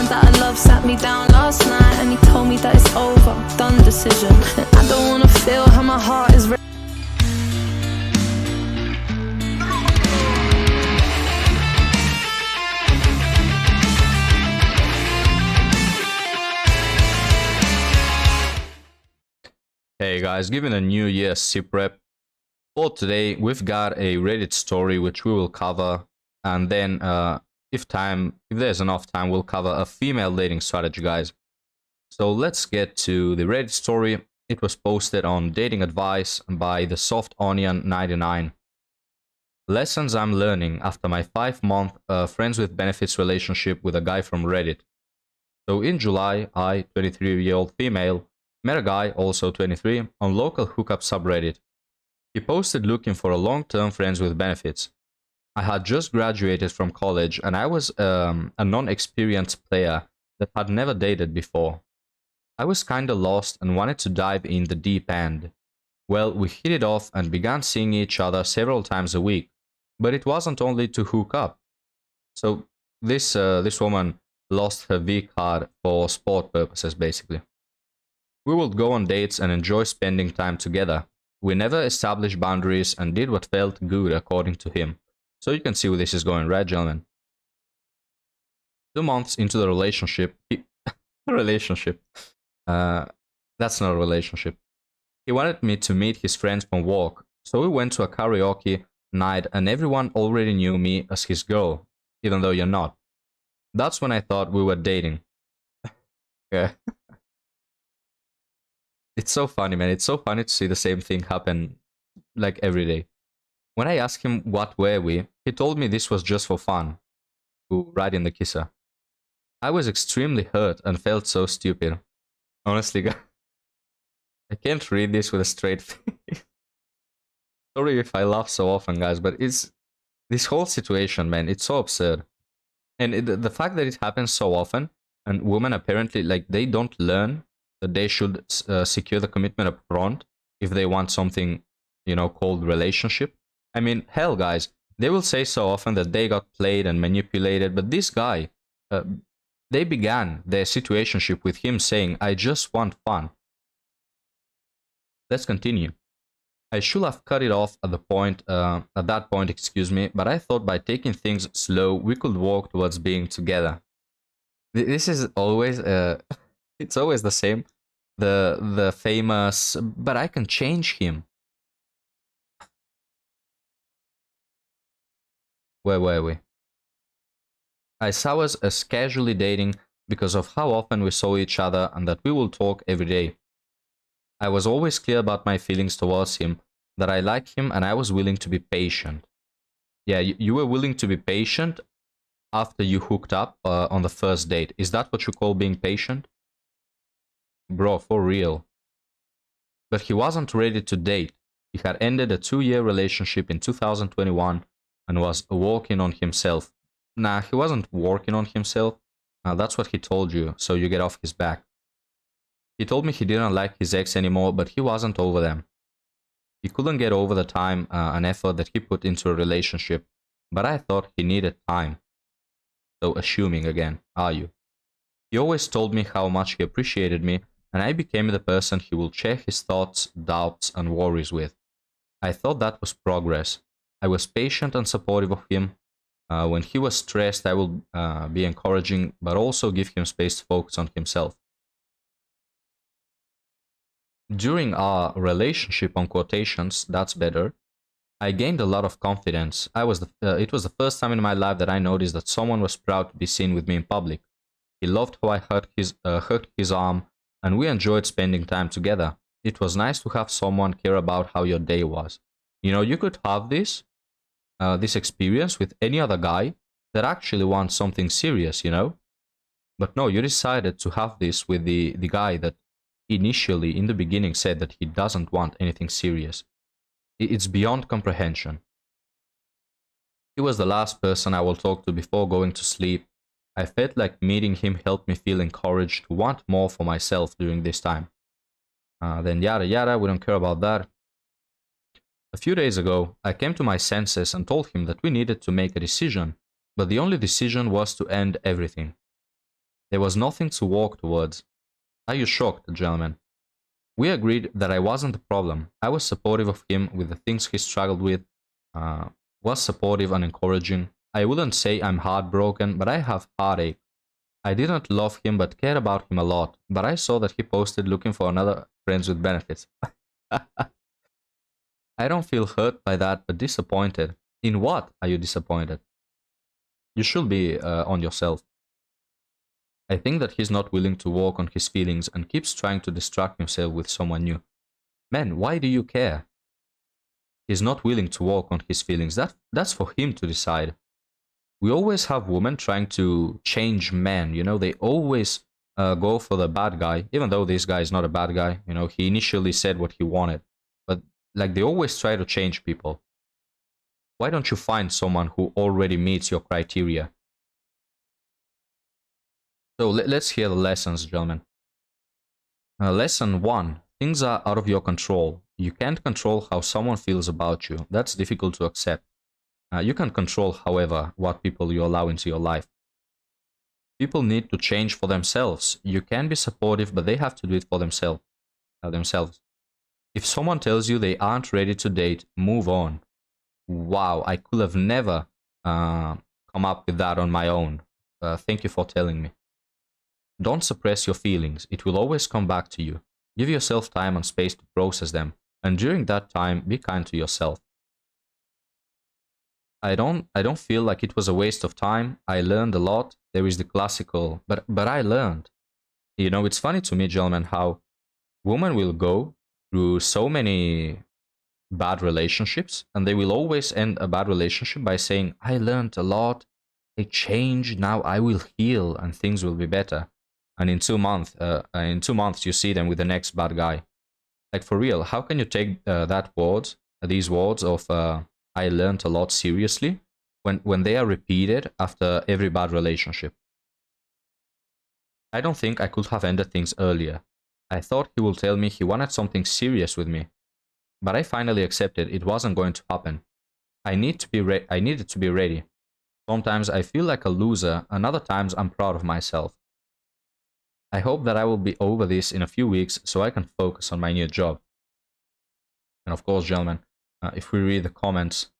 that I love sat me down last night and he told me that it's over, done decision. And I don't wanna feel how my heart is Hey guys, given a new year sip rep, for today we've got a Reddit story which we will cover, and then if there's enough time, we'll cover a female dating strategy, guys. So let's get to the Reddit story. It was posted on Dating Advice by the Soft Onion 99. Lessons I'm learning after my 5-month friends with benefits relationship with a guy from Reddit. So in July, I, 23-year-old female, met a guy, also 23, on local hookup subreddit. He posted looking for a long-term friends with benefits. I had just graduated from college and I was a non-experienced player that had never dated before. I was kinda lost and wanted to dive in the deep end. Well, we hit it off and began seeing each other several times a week, but it wasn't only to hook up. So this woman lost her V card for sport purposes, basically. We would go on dates and enjoy spending time together. We never established boundaries and did what felt good according to him. So you can see where this is going, right, gentlemen? 2 months into the relationship, that's not a relationship. He wanted me to meet his friends from work, so we went to a karaoke night and everyone already knew me as his girl, even though you're not. That's when I thought we were dating. Yeah. It's so funny, man. It's so funny to see the same thing happen, like, every day. When I asked him what were we, he told me this was just for fun, to ride in the kisser. I was extremely hurt and felt so stupid. Honestly, guys, I can't read this with a straight face. Sorry if I laugh so often, guys, but it's this whole situation, man, it's so absurd. And the fact that it happens so often, and women apparently, like, they don't learn that they should secure the commitment up front if they want something, you know, called relationship. I mean, hell, guys, they will say so often that they got played and manipulated, but this guy, they began their situationship with him saying, I just want fun. Let's continue. I should have cut it off at that point, excuse me, but I thought by taking things slow, we could walk towards being together. This is always, it's always the same. The famous, but I can change him. Where were we? I saw us as casually dating because of how often we saw each other and that we will talk every day. I was always clear about my feelings towards him, that I like him and I was willing to be patient. Yeah, you were willing to be patient after you hooked up on the first date. Is that what you call being patient? Bro, for real. But he wasn't ready to date. He had ended a 2-year relationship in 2021 and was working on himself. Nah, he wasn't working on himself. That's what he told you, so you get off his back. He told me he didn't like his ex anymore, but he wasn't over them. He couldn't get over the time and effort that he put into a relationship, but I thought he needed time. So assuming again, are you? He always told me how much he appreciated me, and I became the person he will share his thoughts, doubts, and worries with. I thought that was progress. I was patient and supportive of him. When he was stressed, I will be encouraging, but also give him space to focus on himself. During our relationship, on quotations, that's better, I gained a lot of confidence. It was the first time in my life that I noticed that someone was proud to be seen with me in public. He loved how I hurt his arm, and we enjoyed spending time together. It was nice to have someone care about how your day was. You know, you could have this experience with any other guy that actually wants something serious, you know? But no, you decided to have this with the guy that initially, in the beginning, said that he doesn't want anything serious. It's beyond comprehension. He was the last person I will talk to before going to sleep. I felt like meeting him helped me feel encouraged to want more for myself during this time. Then yada yada, we don't care about that. A few days ago, I came to my senses and told him that we needed to make a decision, but the only decision was to end everything. There was nothing to walk towards. Are you shocked, gentlemen? We agreed that I wasn't the problem. I was supportive of him with the things he struggled with, was supportive and encouraging. I wouldn't say I'm heartbroken, but I have heartache. I didn't love him but cared about him a lot, but I saw that he posted looking for another friends with benefits. I don't feel hurt by that, but disappointed. In what are you disappointed? You should be on yourself. I think that he's not willing to walk on his feelings and keeps trying to distract himself with someone new. Man, why do you care? He's not willing to walk on his feelings. That's for him to decide. We always have women trying to change men. You know, they always go for the bad guy, even though this guy is not a bad guy. You know, he initially said what he wanted, but like they always try to change people. Why don't you find someone who already meets your criteria? So let's hear the lessons, gentlemen. Lesson 1. Things are out of your control. You can't control how someone feels about you. That's difficult to accept. You can control, however, what people you allow into your life. People need to change for themselves. You can be supportive, but they have to do it for themselves. If someone tells you they aren't ready to date, move on. Wow, I could have never come up with that on my own. Thank you for telling me. Don't suppress your feelings. It will always come back to you. Give yourself time and space to process them. And during that time, be kind to yourself. I don't feel like it was a waste of time. I learned a lot. There is the classical, but I learned. You know, it's funny to me, gentlemen, how women will go through so many bad relationships and they will always end a bad relationship by saying, I learned a lot. I changed. Now I will heal and things will be better. And in 2 months, you see them with the next bad guy. Like for real, how can you take these words of I learned a lot seriously when they are repeated after every bad relationship? I don't think I could have ended things earlier. I thought he would tell me he wanted something serious with me, but I finally accepted it wasn't going to happen. I needed to be ready. Sometimes I feel like a loser, and other times I'm proud of myself. I hope that I will be over this in a few weeks so I can focus on my new job. And of course, gentlemen, if we read the comments,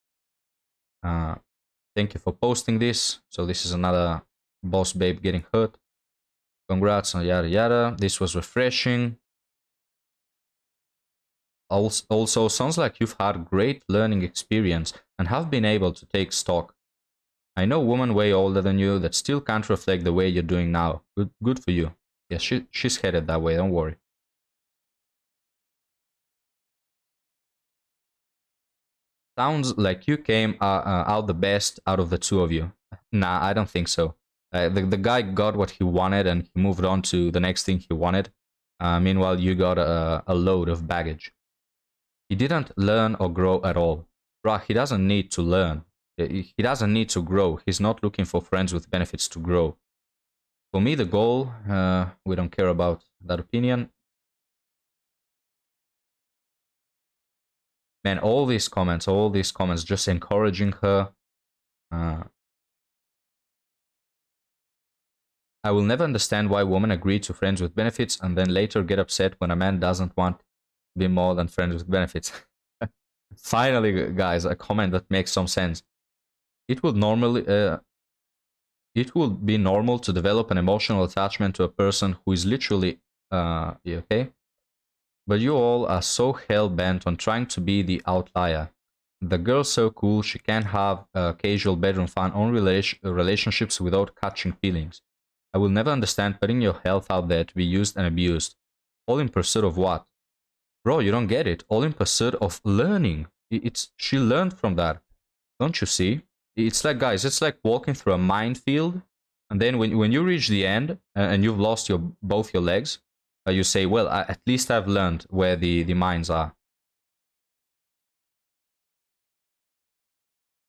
thank you for posting this. So this is another boss babe getting hurt. Congrats on yada yada. This was refreshing. Also, sounds like you've had great learning experience and have been able to take stock. I know women way older than you that still can't reflect the way you're doing now. Good for you. Yeah, she's headed that way, don't worry. Sounds like you came out the best out of the two of you. Nah, I don't think so. The guy got what he wanted and he moved on to the next thing he wanted. Meanwhile, you got a load of baggage. He didn't learn or grow at all. Bruh, he doesn't need to learn. He doesn't need to grow. He's not looking for friends with benefits to grow. For me, the goal, we don't care about that opinion. Man, all these comments, just encouraging her. I will never understand why women agree to friends with benefits and then later get upset when a man doesn't want to be more than friends with benefits. Finally, guys, a comment that makes some sense. It would be normal to develop an emotional attachment to a person who is literally, okay? But you all are so hell-bent on trying to be the outlier. The girl's so cool, she can have casual bedroom fun on relationships without catching feelings. I will never understand putting your health out there to be used and abused. All in pursuit of what? Bro, you don't get it. All in pursuit of learning. She learned from that. Don't you see? It's like, guys, it's like walking through a minefield. And then when you reach the end and you've lost both your legs, you say, well, at least I've learned where the mines are.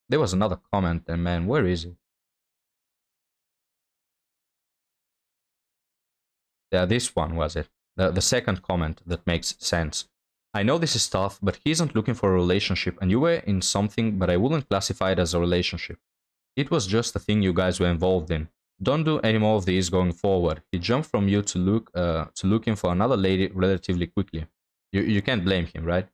There was another comment there, man. Where is it? Yeah, this one was it. The second comment that makes sense. I know this is tough, but he isn't looking for a relationship and you were in something, but I wouldn't classify it as a relationship. It was just a thing you guys were involved in. Don't do any more of these going forward. He jumped from you to looking for another lady relatively quickly. You can't blame him, right?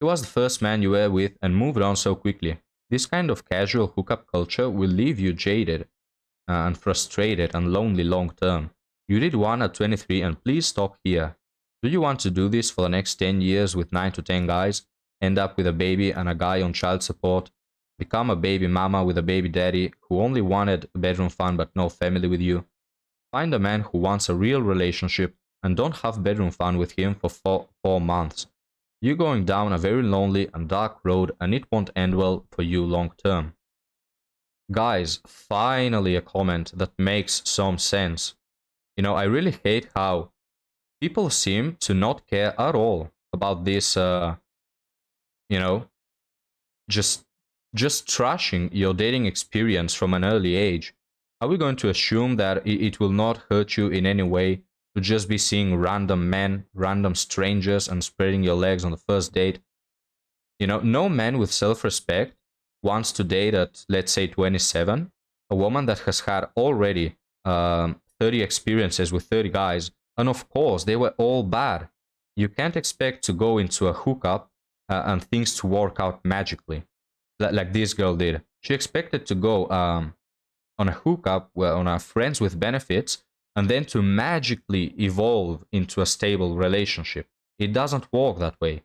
He was the first man you were with and moved on so quickly. This kind of casual hookup culture will leave you jaded and frustrated and lonely long term. You did one at 23 and please stop here. Do you want to do this for the next 10 years with 9 to 10 guys? End up with a baby and a guy on child support? Become a baby mama with a baby daddy who only wanted bedroom fun but no family with you? Find a man who wants a real relationship and don't have bedroom fun with him for 4 months. You're going down a very lonely and dark road and it won't end well for you long term. Guys, finally a comment that makes some sense. You know, I really hate how people seem to not care at all about this, you know, just trashing your dating experience from an early age. Are we going to assume that it will not hurt you in any way to just be seeing random men, random strangers, and spreading your legs on the first date? You know, no man with self-respect wants to date at, let's say, 27, a woman that has had already 30 experiences with 30 guys, and of course, they were all bad. You can't expect to go into a hookup and things to work out magically, like this girl did. She expected to go on a hookup, well, on a friends with benefits, and then to magically evolve into a stable relationship. It doesn't work that way.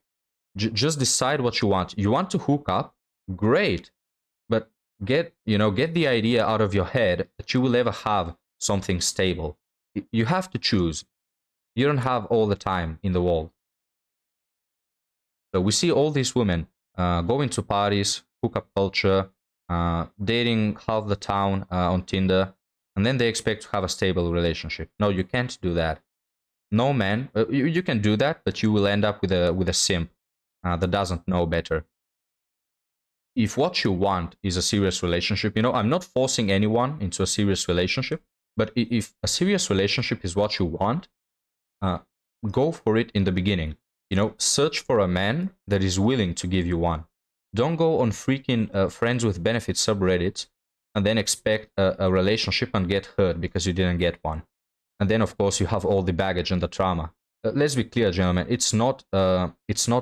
Just decide what you want. You want to hook up? Great. But get the idea out of your head that you will ever have something stable. You have to choose. You don't have all the time in the world. So we see all these women going to parties, hookup culture, dating half the town on Tinder, and then they expect to have a stable relationship. No, you can't do that. No man, you can do that, but you will end up with a simp that doesn't know better. If what you want is a serious relationship, you know, I'm not forcing anyone into a serious relationship, but if a serious relationship is what you want, go for it in the beginning. You know, search for a man that is willing to give you one. Don't go on freaking friends with benefits subreddits and then expect a relationship and get hurt because you didn't get one. And then, of course, you have all the baggage and the trauma. Let's be clear, gentlemen. It's not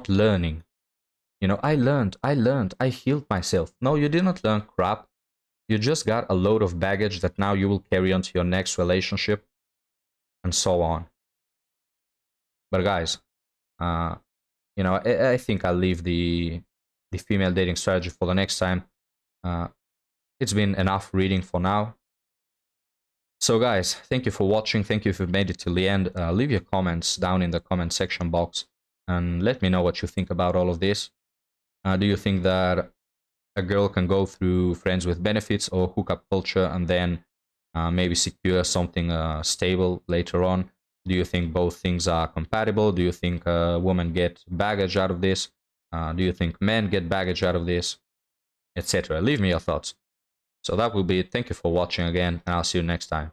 learning. You know, I learned, I healed myself. No, you did not learn crap. You just got a load of baggage that now you will carry on to your next relationship, and so on. But guys, you know, I think I'll leave the female dating strategy for the next time. It's been enough reading for now. So guys, thank you for watching. Thank you if you've made it till the end. Leave your comments down in the comment section box and let me know what you think about all of this. Do you think that a girl can go through friends with benefits or hookup culture and then maybe secure something stable later on? Do you think both things are compatible? Do you think women get baggage out of this? Do you think men get baggage out of this? Etc. Leave me your thoughts. So that will be it. Thank you for watching again, and I'll see you next time.